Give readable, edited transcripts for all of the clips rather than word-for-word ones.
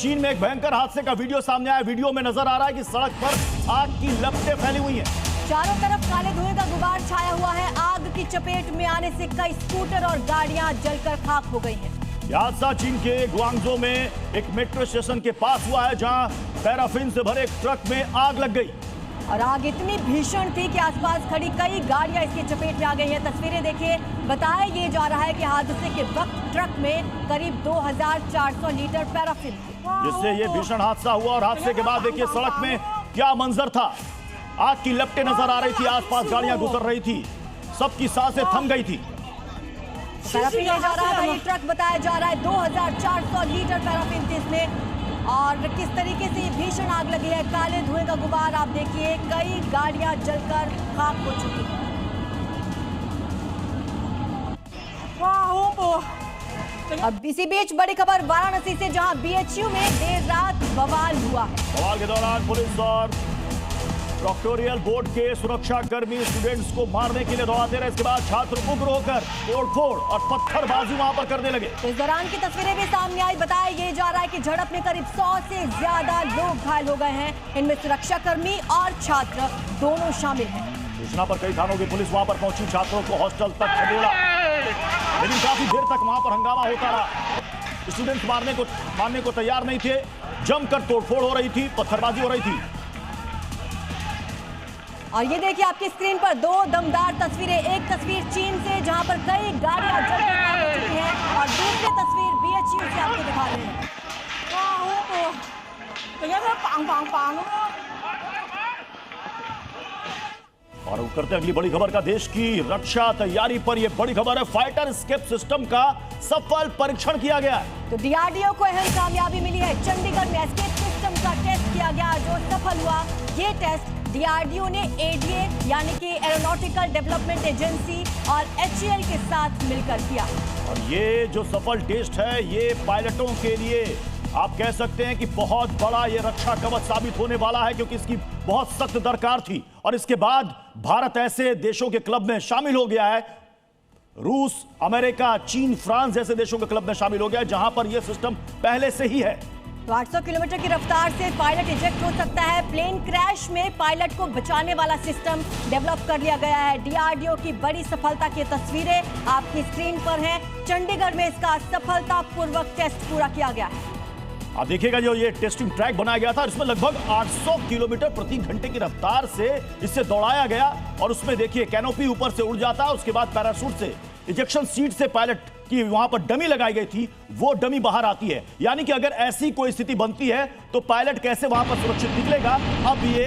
चीन में एक भयंकर हादसे का वीडियो सामने आया। वीडियो में नजर आ रहा है कि सड़क पर आग की लपटें फैली हुई हैं। चारों तरफ काले धुएं का गुबार छाया हुआ है। आग की चपेट में आने से कई स्कूटर और गाड़ियां जलकर खाक हो गई हैं। यह हादसा चीन के ग्वांगझो में एक मेट्रो स्टेशन के पास हुआ है, जहां पैराफिन से भरे एक ट्रक में आग लग गई और आग इतनी भीषण थी कि आसपास खड़ी कई गाड़ियां इसकी चपेट में आ गई हैं। तस्वीरें देखिए। बताया ये जा रहा है कि हादसे के वक्त ट्रक में करीब 2400 लीटर पैराफिन थी, जिससे ये भीषण हादसा हुआ। और हादसे के बाद देखिए सड़क में क्या मंजर था। आग की लपटें नजर आ रही थी, आसपास गाड़ियां गुजर रही थी, सबकी सांसें थम गई थी। पैराफिन ले जा रहा था ये ट्रक, बताया जा रहा है 2400 लीटर पैराफिन थी इसमें। और किस तरीके से ये भीषण आग लगी है, काले धुएं का गुबार आप देखिए, कई गाड़ियां जलकर खाक हो चुकी हैं। अब इसी बीच बड़ी खबर वाराणसी से, जहां बीएचयू में देर रात बवाल हुआ है। बवाल के दौरान पुलिस और प्रोक्टोरियल बोर्ड के सुरक्षा कर्मी स्टूडेंट्स को मारने के लिए दौड़ाते रहे। इसके बाद छात्र उग्र होकर तोड़फोड़ और पत्थरबाजी वहां पर करने लगे। इस दौरान की तस्वीरें भी सामने आई। बताया ये जा रहा है कि झड़प में करीब 100 से ज्यादा लोग घायल हो गए हैं। इनमें सुरक्षा कर्मी और छात्र दोनों शामिल हैं। सूचना पर कई थानों की पुलिस वहां पर पहुंची, छात्रों को हॉस्टल तक खदेड़ा, लेकिन काफी देर तक वहां पर हंगामा होता रहा। स्टूडेंट्स मानने को तैयार नहीं थे। जमकर तोड़फोड़ हो रही थी, पत्थरबाजी हो रही थी। और ये देखिए आपकी स्क्रीन पर दो दमदार तस्वीरें। एक तस्वीर चीन से, जहां पर कई गाड़ियां जलकर खाक हो चुकी हैं, और दूसरी तस्वीर बीएचयू से आपको दिखा रहे हैं। और करते हैं अगली बड़ी खबर का। देश की रक्षा तैयारी पर यह बड़ी खबर है। फाइटर एस्केप सिस्टम का सफल परीक्षण किया गया है। तो डीआरडीओ को अहम कामयाबी मिली है। चंडीगढ़ में एस्केप सिस्टम का टेस्ट किया गया, जो सफल हुआ। ये टेस्ट डीआरडीओ ने एडीए यानी कि एरोनॉटिकल डेवलपमेंट एजेंसी और एचएएल के साथ मिलकर किया। और ये जो सफल टेस्ट है, ये पायलटों के लिए आप कह सकते हैं कि बहुत बड़ा ये रक्षा कवच साबित होने वाला है, क्योंकि इसकी बहुत सख्त दरकार थी। और इसके बाद भारत ऐसे देशों के क्लब में शामिल हो गया है, रूस, अमेरिका, चीन, फ्रांस जैसे देशों के क्लब में शामिल हो गया है, जहां पर यह सिस्टम पहले से ही है। तो 800 किलोमीटर की रफ्तार से पायलट इजेक्ट हो सकता है। प्लेन क्रैश में पायलट को बचाने वाला सिस्टम डेवलप कर लिया गया है। डीआरडीओ की बड़ी सफलता की तस्वीरें आपकी स्क्रीन पर हैं। चंडीगढ़ में इसका सफलतापूर्वक टेस्ट पूरा किया गया है। आप देखिएगा, जो ये टेस्टिंग ट्रैक बनाया गया था, इसमें लगभग 800 किलोमीटर प्रति घंटे की रफ्तार से इसे दौड़ाया गया। और उसमें देखिए कैनोपी ऊपर से उड़ जाता है, उसके बाद पैराशूट से इजेक्शन सीट से पायलट की वहां पर डमी लगाई गई थी, वो डमी बाहर आती है। यानी कि अगर ऐसी कोई स्थिति बनती है तो पायलट कैसे वहां पर सुरक्षित निकलेगा। अब ये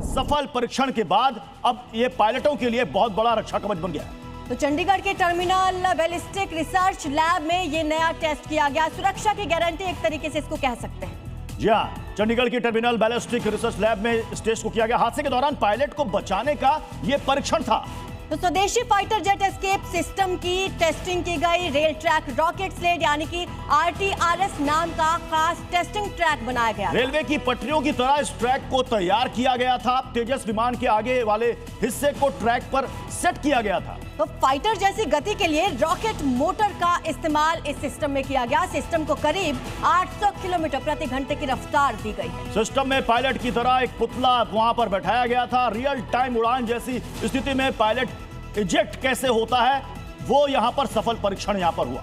सफल परीक्षण के बाद अब ये पायलटों के लिए बहुत बड़ा रक्षा कवच बन गया है। तो चंडीगढ़ के टर्मिनल बैलिस्टिक रिसर्च लैब में ये नया टेस्ट किया गया। सुरक्षा की गारंटी एक तरीके से इसको कह सकते हैं। जी हाँ, चंडीगढ़ की टर्मिनल बैलिस्टिक रिसर्च लैब में इस टेस्ट को किया गया। हादसे के दौरान पायलट को बचाने का यह परीक्षण था। तो स्वदेशी फाइटर जेट एस्केप सिस्टम की टेस्टिंग की गई। रेल ट्रैक रॉकेट स्लेड यानी कि आरटीआरएस नाम का खास टेस्टिंग ट्रैक बनाया गया। रेलवे की पटरियों की तरह इस ट्रैक को तैयार किया गया था। तेजस विमान के आगे वाले हिस्से को ट्रैक पर सेट किया गया था। तो फाइटर जैसी गति के लिए रॉकेट मोटर का इस्तेमाल इस सिस्टम में किया गया। सिस्टम को करीब 800 किलोमीटर प्रति घंटे की रफ्तार दी गई है। सिस्टम में पायलट की तरह एक पुतला वहां पर बैठाया गया था। रियल टाइम उड़ान जैसी स्थिति में पायलट इजेक्ट कैसे होता है, वो यहां पर सफल परीक्षण यहां पर हुआ।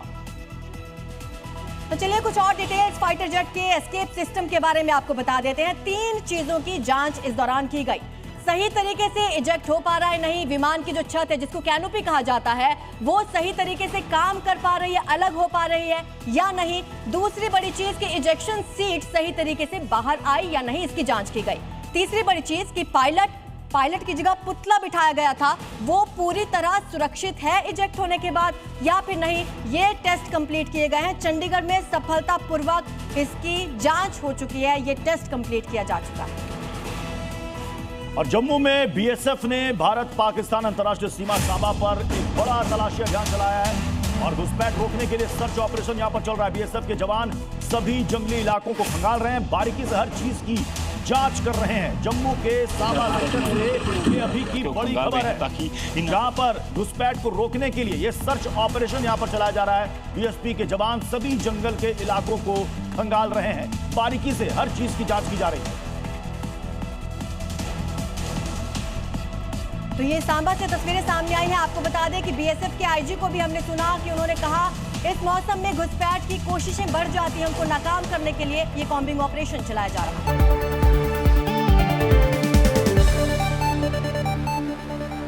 तो चलिए कुछ और डिटेल्स फाइटर जेट के एस्केप सिस्टम के बारे में आपको बता देते हैं। 3 चीजों की जांच इस दौरान की गई। सही तरीके से इजेक्ट हो पा रहा है नहीं, विमान की जो छत है जिसको कैनोपी कहा जाता है, वो सही तरीके से काम कर पा रही है, अलग हो पा रही है या नहीं। दूसरी बड़ी चीज की इजेक्शन सीट सही तरीके से बाहर आई या नहीं, इसकी जांच की गई। तीसरी बड़ी चीज की पायलट की जगह पुतला बिठाया गया था, वो पूरी तरह सुरक्षित है इजेक्ट होने के बाद या फिर नहीं। ये टेस्ट कंप्लीट किए गए हैं। चंडीगढ़ में सफलतापूर्वक इसकी जांच हो चुकी है। ये टेस्ट कंप्लीट किया जा चुका है। और जम्मू में बीएसएफ ने भारत पाकिस्तान अंतर्राष्ट्रीय सीमा साबा पर एक बड़ा तलाशी अभियान चलाया है और घुसपैठ रोकने के लिए सर्च ऑपरेशन यहां पर चल रहा है। बीएसएफ के जवान सभी जंगली इलाकों को खंगाल रहे हैं, बारीकी से हर चीज की जांच कर रहे हैं। जम्मू के साबा सेक्टर से ये अभी की बड़ी खबर है ताकि जहां पर घुसपैठ को रोकने के लिए ये सर्च ऑपरेशन यहां पर चलाया जा रहा है। बीएसपी के जवान सभी जंगल के इलाकों को खंगाल रहे हैं, बारीकी से हर चीज की जांच की जा रही है। तो ये सांबा से तस्वीरें सामने आई हैं। आपको बता दें कि बीएसएफ के आईजी को भी हमने सुना कि उन्होंने कहा इस मौसम में घुसपैठ की कोशिशें बढ़ जाती हैं, उनको नाकाम करने के लिए ये कॉम्बिंग ऑपरेशन चलाया जा रहा है।